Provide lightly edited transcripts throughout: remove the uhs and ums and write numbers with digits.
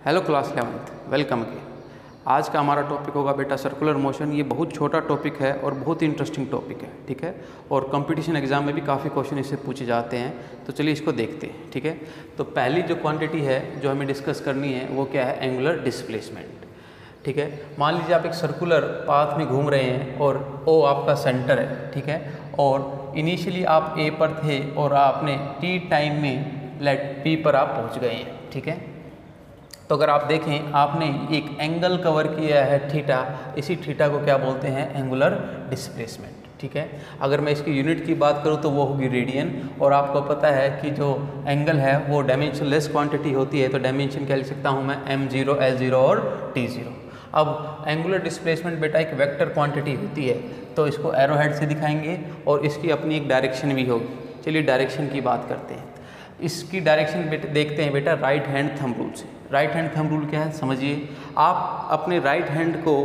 Hello class 11th, welcome again. आज का हमारा टॉपिक होगा बेटा सर्कुलर मोशन। ये बहुत छोटा टॉपिक है और बहुत ही इंटरेस्टिंग टॉपिक है, ठीक है। और कंपटीशन एग्जाम में भी काफ़ी क्वेश्चन इससे पूछे जाते हैं, तो चलिए इसको देखते हैं, ठीक है। तो पहली जो क्वांटिटी है जो हमें डिस्कस करनी है वो क्या है, एंगुलर डिस्प्लेसमेंट, ठीक है। मान लीजिए आप एक सर्कुलर पाथ में घूम रहे हैं और ओ आपका सेंटर है, ठीक है। और इनिशियली आप ए पर थे और आपने टी टाइम में लेट पी पर आप पहुँच गए हैं, ठीक है। तो अगर आप देखें आपने एक एंगल कवर किया है थीटा, इसी थीटा को क्या बोलते हैं, एंगुलर डिस्प्लेसमेंट, ठीक है। अगर मैं इसकी यूनिट की बात करूं तो वो होगी रेडियन। और आपको पता है कि जो एंगल है वो डायमेंशनलेस क्वांटिटी होती है, तो डायमेंशन क्या लिख सकता हूं मैं, m0 l0 और t0। अब एंगुलर डिस्प्लेसमेंट बेटा एक वेक्टर क्वांटिटी होती है, तो इसको एरो हेड से दिखाएंगे और इसकी अपनी एक डायरेक्शन भी होगी। चलिए डायरेक्शन की बात करते हैं। इसकी डायरेक्शन देखते हैं बेटा राइट हैंड थंब रूल से। राइट हैंड थंब रूल क्या है समझिए। आप अपने राइट हैंड को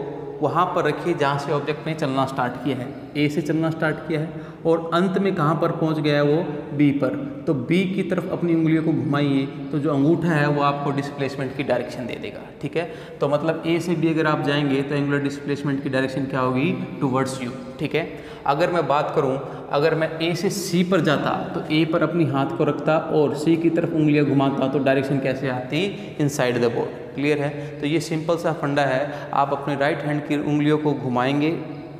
वहाँ पर रखिए जहाँ से ऑब्जेक्ट ने चलना स्टार्ट किया है, ए से चलना स्टार्ट किया है और अंत में कहाँ पर पहुँच गया है वो, बी पर। तो बी की तरफ अपनी उंगलियों को घुमाइए तो जो अंगूठा है वो आपको डिस्प्लेसमेंट की डायरेक्शन दे देगा, ठीक है। तो मतलब ए से बी अगर आप जाएंगे तो एंगुलर डिस्प्लेसमेंट की डायरेक्शन क्या होगी, टुवर्ड्स यू, ठीक है। अगर मैं बात करूं, अगर मैं ए से सी पर जाता तो ए पर अपनी हाथ को रखता और सी की तरफ उंगलियां घुमाता, तो डायरेक्शन कैसे आती, इनसाइड द बोर्ड। क्लियर है। तो ये सिंपल सा फंडा है। आप अपने राइट हैंड की उंगलियों को घुमाएंगे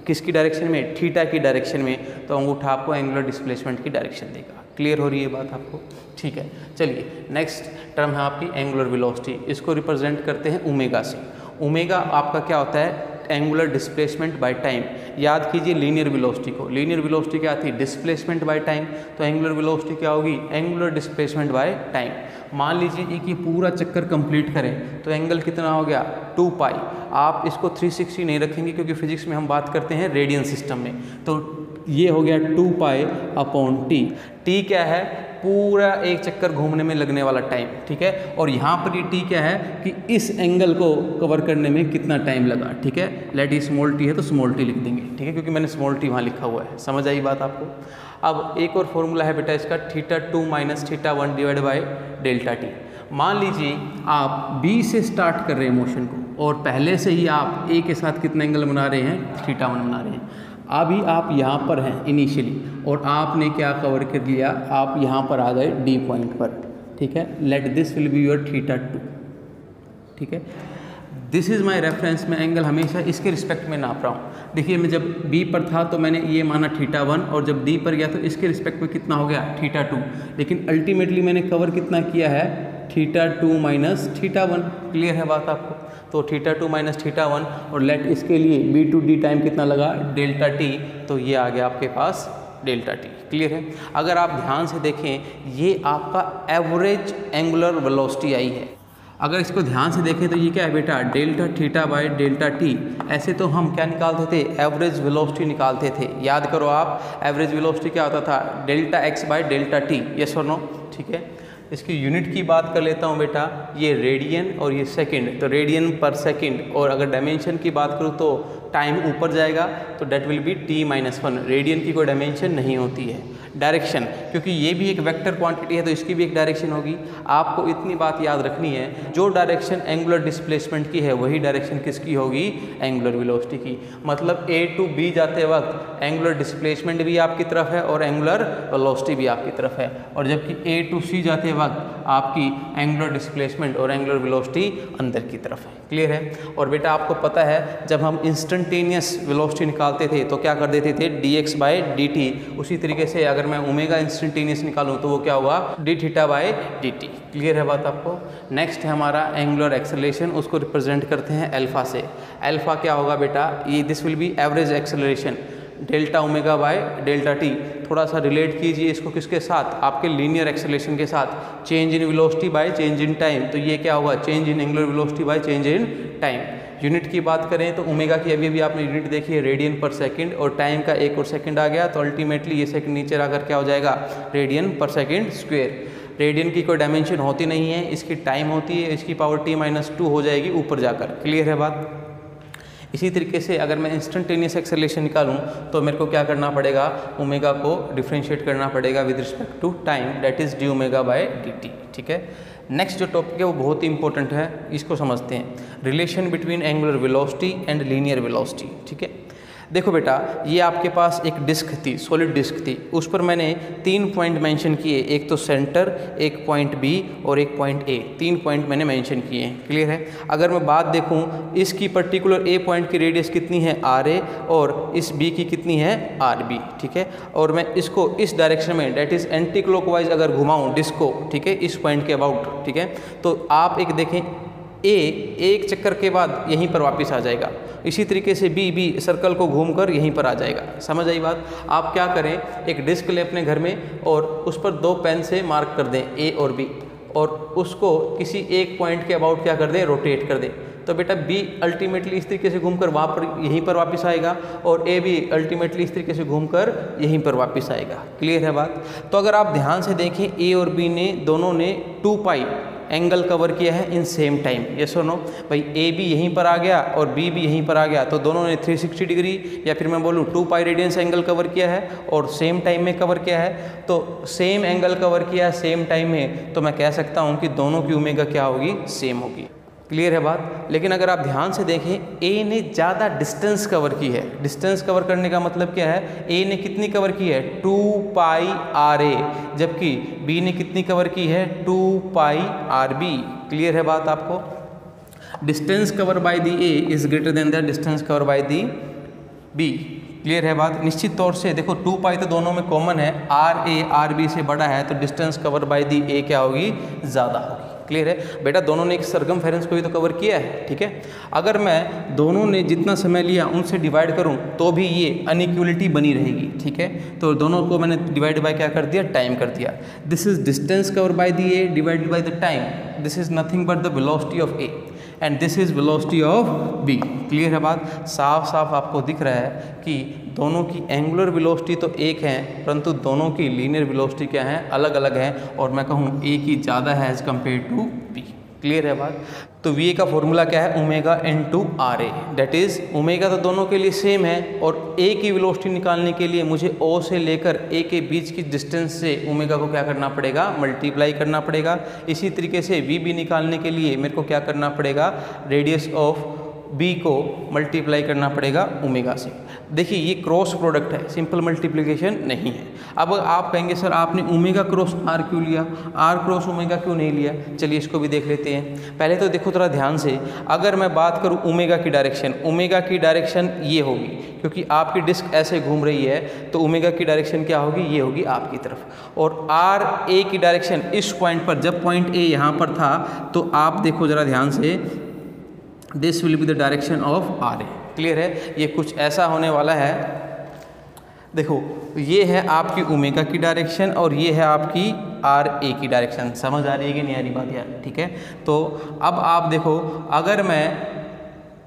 किसकी डायरेक्शन में, थीटा की डायरेक्शन में, तो अंगूठा आपको एंगुलर डिस्प्लेसमेंट की डायरेक्शन देगा। क्लियर हो रही है बात आपको, ठीक है। चलिए नेक्स्ट टर्म है आपकी एंगुलर वेलोसिटी। इसको रिप्रेजेंट करते हैं ओमेगा से। ओमेगा आपका क्या होता है, एंगुलर डिस्प्लेसमेंट बाय टाइम। याद कीजिए लीनियर वेलोसिटी को। लीनियर वेलोसिटी क्या थी, डिस्प्लेसमेंट बाय टाइम। तो एंगुलर वेलोसिटी क्या होगी, एंगुलर डिस्प्लेसमेंट बाय टाइम। मान लीजिए एक ये पूरा चक्कर कंप्लीट करें तो एंगल कितना हो गया, 2 पाई। आप इसको 360 नहीं रखेंगे क्योंकि फिजिक्स में हम बात करते हैं रेडियन सिस्टम में। तो ये हो गया 2 पाई अपॉन टी। टी क्या है, पूरा एक चक्कर घूमने में लगने वाला टाइम, ठीक है। और यहाँ पर ये टी क्या है कि इस एंगल को कवर करने में कितना टाइम लगा, ठीक है। लेट ई स्मॉल टी है तो स्मॉल टी लिख देंगे, ठीक है, क्योंकि मैंने स्मॉल टी वहाँ लिखा हुआ है। समझ आई बात आपको। अब एक और फॉर्मूला है बेटा इसका, θ2 minus θ1 divide by delta T. मान लीजिए आप बी से स्टार्ट कर रहे हैं मोशन को और पहले से ही आप ए के साथ कितना एंगल बना रहे हैं, θ1 बना रहे हैं। अभी आप यहाँ पर हैं इनिशियली और आपने क्या कवर कर लिया, आप यहाँ पर आ गए डी पॉइंट पर, ठीक है। Let this will be your θ2, ठीक है। This is my reference. मैं एंगल हमेशा इसके रिस्पेक्ट में नाप रहा हूँ। देखिए मैं जब बी पर था तो मैंने ये माना θ1 और जब डी पर गया तो इसके रिस्पेक्ट में कितना हो गया, θ2। लेकिन अल्टीमेटली मैंने कवर कितना किया है, θ2 माइनस θ1। क्लियर है बात आपको। तो θ2 माइनस θ1 और लेट इसके लिए बी टू डी टाइम कितना लगा, डेल्टा टी। तो ये आ गया आपके पास डेल्टा टी। क्लियर है। अगर आप ध्यान से देखें ये आपका एवरेज एंगुलर वेलोसिटी आई है। अगर इसको ध्यान से देखें तो ये क्या है बेटा, delta theta by delta T. ऐसे तो हम क्या निकालते थे, एवरेज वेलोसिटी निकालते थे। याद करो आप, एवरेज वेलोसिटी क्या होता था, delta x by delta T. Yes और नो, ठीक है। इसकी यूनिट की बात कर लेता हूँ बेटा, ये रेडियन और ये सेकंड, तो रेडियन पर सेकंड। और अगर डायमेंशन की बात करूँ तो टाइम ऊपर जाएगा तो date will be t-1। Radian की कोई डायमेंशन नहीं होती है। डायरेक्शन, क्योंकि ये भी एक वेक्टर क्वांटिटी है तो इसकी भी एक डायरेक्शन होगी। आपको इतनी बात याद रखनी है, जो डायरेक्शन एंगुलर डिस्प्लेसमेंट की है वही डायरेक्शन किसकी होगी, एंगुलर वेलोसिटी की। मतलब ए टू बी जाते वक्त एंगुलर डिस्प्लेसमेंट भी आपकी तरफ है और एंगुलर वेलोसिटी भी आपकी तरफ है। और जबकि ए टू सी जाते वक्त आपकी एंगुलर डिस्प्लेसमेंट और एंगुलर वेलोसिटी अंदर की तरफ है। क्लियर है। और बेटा आपको पता है जब हम इंस्टेंटेनियस वेलोसिटी निकालते थे तो क्या कर देते थे, dx बाई dt। उसी तरीके से अगर मैं ओमेगा इंस्टेंटेनियस निकालूं तो वो क्या होगा, d theta by dt। Clear है बात आपको। नेक्स्ट है हमारा एंगुलर एक्सेलरेशन, उसको रिप्रेजेंट करते हैं अल्फा से। अल्फा क्या होगा बेटा, ये this will B average acceleration, delta omega by delta T. थोड़ा सा रिलेट कीजिए इसको किसके साथ, आपके लीनियर एक्सेलरेशन के साथ। Change in velocity by change in time, तो ये क्या होगा, change in angular velocity by change in time. Unit की बात करें तो ओमेगा की अभी आपने यूनिट देखी है रेडियन पर सेकंड, और टाइम का एक और सेकंड आ गया तो अल्टीमेटली ये सेकंड नीचे आकर क्या हो जाएगा, रेडियन पर सेकंड स्क्वायर। रेडियन की कोई डायमेंशन होती नहीं है, इसकी टाइम होती है, इसकी पावर t-2 हो जाएगी ऊपर जाकर। क्लियर है बात। इसी तरीके से अगर मैं इंस्टेंटेनियस एक्सेलरेशन निकालूं तो मेरे को क्या करना पड़ेगा, ओमेगा को डिफ्रेंशिएट करना पड़ेगा with respect to time, that is d omega by d t. ठीक है। नेक्स्ट जो टॉपिक है वो बहुत ही इंपॉर्टेंट है, इसको समझते हैं, relation between angular velocity and linear velocity. ठीक है, देखो बेटा, ये आपके पास एक डिस्क थी, सॉलिड डिस्क थी, उस पर मैंने 3 पॉइंट मेंशन किए, एक तो सेंटर, एक पॉइंट बी और एक पॉइंट ए, 3 पॉइंट मैंने मेंशन किए हैं। क्लियर है? अगर मैं बात देखूं, इसकी पर्टिकुलर ए पॉइंट की रेडियस कितनी है आर ए और इस बी की कितनी है आर बी। ठीक है, और मैं इसको इस डायरेक्शन में डेट इज़ एंटी क्लॉकवाइज अगर घुमाऊँ डिस्क को, ठीक है, इस पॉइंट के अबाउट, ठीक है, तो आप एक देखें ए एक चक्कर के बाद यहीं पर वापस आ जाएगा, इसी तरीके से बी सर्कल को घूमकर यहीं पर आ जाएगा। समझ आई बात? आप क्या करें, एक डिस्क लें अपने घर में और उस पर 2 पेन से मार्क कर दें ए और बी, और उसको किसी एक पॉइंट के अबाउट क्या कर दें, रोटेट कर दें। तो बेटा बी अल्टीमेटली इस तरीके से घूमकर वहाँ पर यहीं पर वापस आएगा और ए भी अल्टीमेटली इस तरीके से घूमकर यहीं पर वापस आएगा। क्लियर है बात? तो अगर आप ध्यान से देखें, ए और बी ने दोनों ने 2 पाई एंगल कवर किया है इन सेम टाइम। यस और नो? भाई ए भी यहीं पर आ गया और बी भी यहीं पर आ गया, तो दोनों ने 360 डिग्री या फिर मैं बोलूँ 2 पाई रेडियंस एंगल कवर किया है और सेम टाइम में कवर किया है। तो सेम एंगल कवर किया है सेम टाइम में, तो मैं कह सकता हूँ कि दोनों की ओमेगा क्या होगी, सेम होगी। क्लियर है बात? लेकिन अगर आप ध्यान से देखें, ए ने ज़्यादा डिस्टेंस कवर की है। डिस्टेंस कवर करने का मतलब क्या है, ए ने कितनी कवर की है, 2 पाई आर ए, जबकि बी ने कितनी कवर की है, 2 पाई आर बी। क्लियर है बात आपको? Distance cover by the A is greater than the distance cover by the B. Clear है बात? निश्चित तौर से देखो 2 पाई तो दोनों में कॉमन है, आर ए आर बी से बड़ा है, तो डिस्टेंस कवर बाय दी ए क्या होगी, ज़्यादा होगी। क्लियर है बेटा? दोनों ने एक सरकमफेरेंस को भी तो कवर किया है। ठीक है, अगर मैं दोनों ने जितना समय लिया उनसे डिवाइड करूं तो भी ये अनइक्वलिटी बनी रहेगी। ठीक है, तो दोनों को मैंने डिवाइड बाय क्या कर दिया, टाइम कर दिया। This is distance cover by the A divided by the time. This is nothing but the velocity of A and this is velocity of B. Clear है बात? साफ साफ आपको दिख रहा है कि दोनों की एंगुलर वेलोसिटी तो एक है, परंतु दोनों की लीनियर वेलोसिटी क्या है, अलग अलग है, और मैं कहूँ ए की ज़्यादा है as compared to B. Clear है बात? तो वी ए का फॉर्मूला क्या है, omega into R A, that is omega तो दोनों के लिए सेम है, और ए की वेलोसिटी निकालने के लिए मुझे ओ से लेकर ए के बीच की डिस्टेंस से ओमेगा को क्या करना पड़ेगा, मल्टीप्लाई करना पड़ेगा। इसी तरीके से वी बी निकालने के लिए मेरे को क्या करना पड़ेगा, रेडियस ऑफ बी को मल्टीप्लाई करना पड़ेगा ओमेगा से। देखिए ये क्रॉस प्रोडक्ट है, सिंपल मल्टीप्लिकेशन नहीं है। अब आप कहेंगे सर आपने ओमेगा क्रॉस आर क्यों लिया, आर क्रॉस ओमेगा क्यों नहीं लिया? चलिए इसको भी देख लेते हैं। पहले तो देखो थोड़ा ध्यान से, अगर मैं बात करूं ओमेगा की डायरेक्शन, ओमेगा की डायरेक्शन ये होगी, क्योंकि आपकी डिस्क ऐसे घूम रही है, तो ओमेगा की डायरेक्शन क्या होगी, ये होगी आपकी तरफ। और आर ए की डायरेक्शन इस पॉइंट पर, जब पॉइंट ए यहाँ पर था, तो आप देखो ज़रा ध्यान से, this will be the direction of R A. Clear है? ये कुछ ऐसा होने वाला है, देखो ये है आपकी ओमेगा की डायरेक्शन और ये है आपकी आर ए की डायरेक्शन। समझ आ रही है कि नहीं आ रही बात यार? ठीक है, तो अब आप देखो, अगर मैं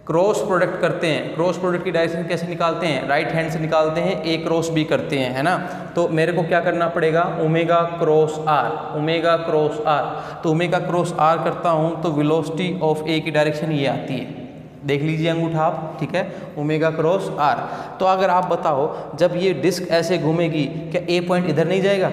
क्रॉस प्रोडक्ट करते हैं, क्रॉस प्रोडक्ट की डायरेक्शन कैसे निकालते हैं, राइट हैंड से निकालते हैं, ए क्रॉस बी करते हैं, है ना? तो मेरे को क्या करना पड़ेगा, omega cross R, omega cross R. तो ओमेगा क्रॉस आर करता हूँ तो वेलोसिटी ऑफ ए की डायरेक्शन ये आती है, देख लीजिए अंगूठा आप। ठीक है, ओमेगा क्रॉस आर। तो अगर आप बताओ, जब ये डिस्क ऐसे घूमेगी, क्या ए पॉइंट इधर नहीं जाएगा?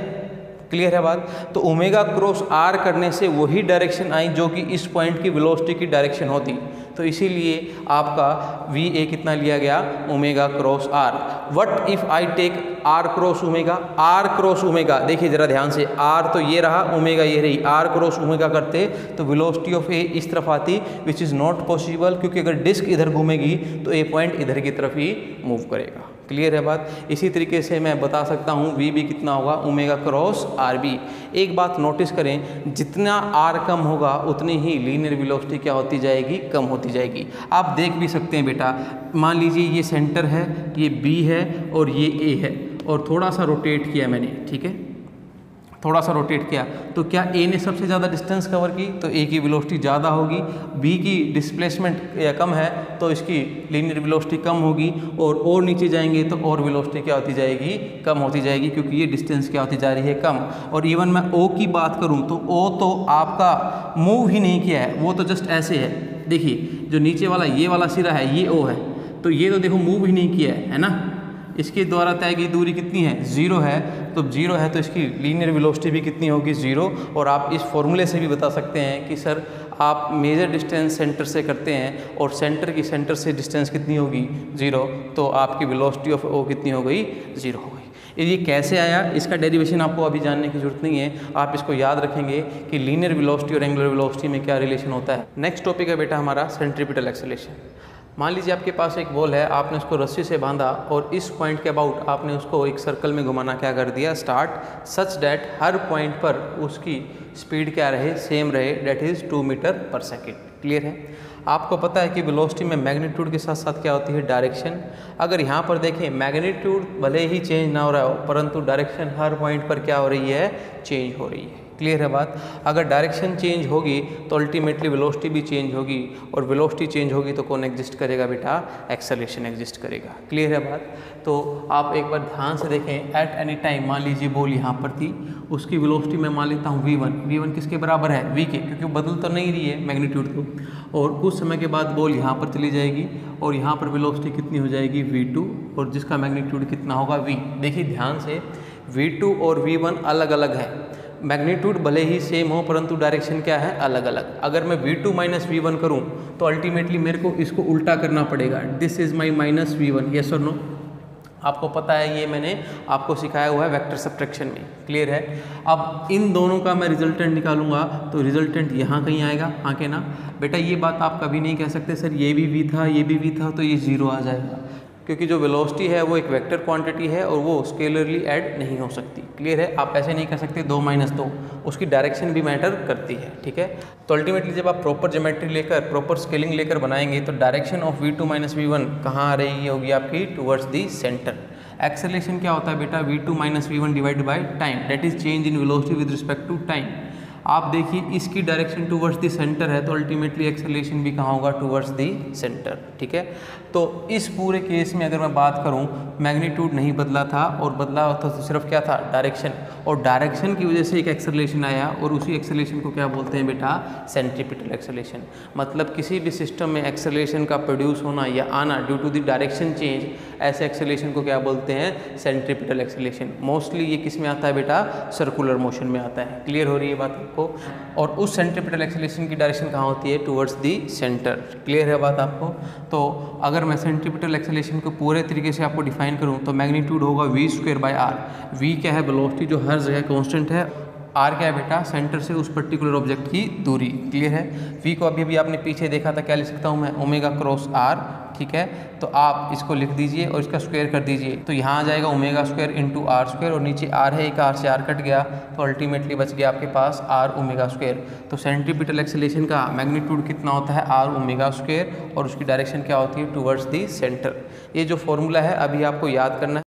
क्लियर है बात? तो ओमेगा क्रॉस आर करने से वही डायरेक्शन आई जो कि इस पॉइंट की वेलोसिटी की डायरेक्शन होती। तो इसीलिए आपका वी ए कितना लिया गया, omega cross R. What if I take R cross omega, R cross omega, देखिए जरा ध्यान से, आर तो ये रहा, ओमेगा ये रही, आर क्रॉस ओमेगा करते तो वेलोसिटी ऑफ ए इस तरफ आती, विच इज़ नॉट पॉसिबल, क्योंकि अगर डिस्क इधर घूमेगी तो ए पॉइंट इधर की तरफ ही मूव करेगा। क्लियर है बात? इसी तरीके से मैं बता सकता हूँ वी बी कितना होगा, ओमेगा क्रॉस आर बी। एक बात नोटिस करें, जितना आर कम होगा उतनी ही लीनियर वेलोसिटी क्या होती जाएगी, कम होती जाएगी। आप देख भी सकते हैं बेटा, मान लीजिए ये सेंटर है, ये बी है और ये ए है, और थोड़ा सा रोटेट किया मैंने, ठीक है, थोड़ा सा रोटेट किया, तो क्या ए ने सबसे ज़्यादा डिस्टेंस कवर की, तो ए की वेलोसिटी ज़्यादा होगी। बी की डिस्प्लेसमेंट कम है तो इसकी लीनियर वेलोसिटी कम होगी, और नीचे जाएंगे तो और वेलोसिटी क्या होती जाएगी, कम होती जाएगी, क्योंकि ये डिस्टेंस क्या होती जा रही है, कम। और इवन मैं ओ की बात करूँ तो ओ तो आपका मूव ही नहीं किया है, वो तो जस्ट ऐसे है। देखिए जो नीचे वाला ये वाला सिरा है, ये ओ है, तो ये तो देखो मूव ही नहीं किया है ना, इसके द्वारा तय की दूरी कितनी है, 0 है। तो 0 है तो इसकी लीनियर वेलोसिटी भी कितनी होगी, 0। और आप इस फॉर्मूले से भी बता सकते हैं कि सर आप मेजर डिस्टेंस सेंटर से करते हैं और सेंटर से डिस्टेंस कितनी होगी, 0, तो आपकी वेलोसिटी ऑफ ओ कितनी हो गई, 0 हो गई। ये कैसे आया, इसका डेरिवेशन आपको अभी जानने की जरूरत नहीं है, आप इसको याद रखेंगे कि लीनियर वेलोसिटी और एंगुलर वेलोसिटी में क्या रिलेशन होता है। नेक्स्ट टॉपिक है बेटा हमारा सेंट्रीपिटल एक्सेलरेशन। मान लीजिए आपके पास एक बॉल है, आपने उसको रस्सी से बांधा और इस पॉइंट के अबाउट आपने उसको एक सर्कल में घुमाना क्या कर दिया, start, such that her point पर उसकी स्पीड क्या रहे, सेम रहे, डेट इज़ 2 मीटर पर सेकेंड। क्लियर है। आपको पता है कि वेलोसिटी में मैग्नीट्यूड के साथ साथ क्या होती है, डायरेक्शन। अगर यहाँ पर देखें मैग्नीट्यूड भले ही चेंज ना हो रहा हो परंतु डायरेक्शन हर पॉइंट पर क्या हो रही है, चेंज हो रही है। क्लियर है बात। अगर डायरेक्शन चेंज होगी तो अल्टीमेटली वेलोसिटी भी चेंज होगी और वेलोसिटी चेंज होगी तो कौन एग्जिस्ट करेगा बेटा, एक्सेलरेशन एग्जिस्ट करेगा। क्लियर है बात। तो आप एक बार ध्यान से देखें, एट एनी टाइम मान लीजिए बॉल यहाँ पर थी, उसकी वेलोसिटी मैं मान लेता हूँ v1 किसके बराबर है, v के, क्योंकि बदल तो नहीं रही है मैग्नीट्यूड को। और कुछ समय के बाद बॉल यहाँ पर चली जाएगी और यहाँ पर वेलोसिटी कितनी हो जाएगी, v2, और जिसका मैग्नीट्यूड कितना होगा, v। देखिए ध्यान से, v2 और v1 अलग अलग है, मैग्नीट्यूड भले ही सेम हो परंतु डायरेक्शन क्या है, अलग अलग। अगर मैं v2 माइनस v1 करूं तो अल्टीमेटली मेरे को इसको उल्टा करना पड़ेगा, this is my minus v1, yes और नो। आपको पता है, ये मैंने आपको सिखाया हुआ है वेक्टर सब्ट्रैक्शन में। क्लियर है। अब इन दोनों का मैं रिजल्टेंट निकालूंगा तो रिजल्टेंट यहाँ कहीं आएगा, हाँ के ना बेटा। ये बात आप कभी नहीं कह सकते सर ये भी v था ये भी v था तो ये 0 आ जाएगा, क्योंकि जो वेलोसिटी है वो एक वेक्टर क्वांटिटी है और वो स्केलरली ऐड नहीं हो सकती। क्लियर है। आप ऐसे नहीं कर सकते 2 माइनस 2, उसकी डायरेक्शन भी मैटर करती है। ठीक है। तो अल्टीमेटली जब आप प्रॉपर ज्योमेट्री लेकर, प्रॉपर स्केलिंग लेकर बनाएंगे तो direction of v2 minus v1 कहाँ आ रही होगी आपकी, टुवर्ड्स दी सेंटर। एक्सेलरेशन क्या होता है बेटा, v2 minus v1 divide by time, that is change in velocity with respect to time. आप देखिए इसकी डायरेक्शन टुवर्ड्स दी सेंटर है तो अल्टीमेटली एक्सेलरेशन भी कहाँ होगा, टुवर्ड्स दी सेंटर। ठीक है। तो इस पूरे केस में अगर मैं बात करूं, मैग्नीट्यूड नहीं बदला था और बदला था तो सिर्फ क्या था, डायरेक्शन, और डायरेक्शन की वजह से एक एक्सेलरेशन आया और उसी एक्सेलरेशन को क्या बोलते हैं बेटा, सेंट्रीपिटल एक्सेलरेशन। मतलब किसी भी सिस्टम में एक्सेलरेशन का प्रोड्यूस होना या आना due to the direction change, ऐसे एक्सेलरेशन को क्या बोलते हैं, सेंट्रीपिटल एक्सेलरेशन। मोस्टली ये किस में आता है बेटा, सर्कुलर मोशन में आता है। क्लियर हो रही है बात आपको। और उस सेंट्रीपिटल एक्सेलरेशन की डायरेक्शन कहाँ होती है, टुवर्ड्स दी सेंटर। क्लियर है बात आपको। तो अगर मैं सेंट्रीपिटल एक्सेलरेशन को पूरे तरीके से आपको डिफाइन करूं तो मैग्नीट्यूड होगा v²/r। v क्या है, वेलोसिटी जो हर जगह कांस्टेंट है, r क्या है बेटा, सेंटर से उस पर्टिकुलर ऑब्जेक्ट की दूरी। क्लियर है। v को अभी आपने पीछे देखा था, क्या लिख सकता हूँ मैं, ओमेगा क्रॉस r। ठीक है। तो आप इसको लिख दीजिए और इसका स्क्वायर कर दीजिए तो यहाँ आ जाएगा omega square into r square, और नीचे r है, एक r से r कट गया तो अल्टीमेटली बच गया आपके पास r ओमेगा स्क्वायर। तो सेंट्रीपिटल एक्सेलरेशन का मैग्नीट्यूड कितना होता है, r ओमेगा स्क्वायर, और उसकी डायरेक्शन क्या होती है, टुवर्ड्स दी सेंटर। ये जो फॉर्मूला है अभी आपको याद करना है।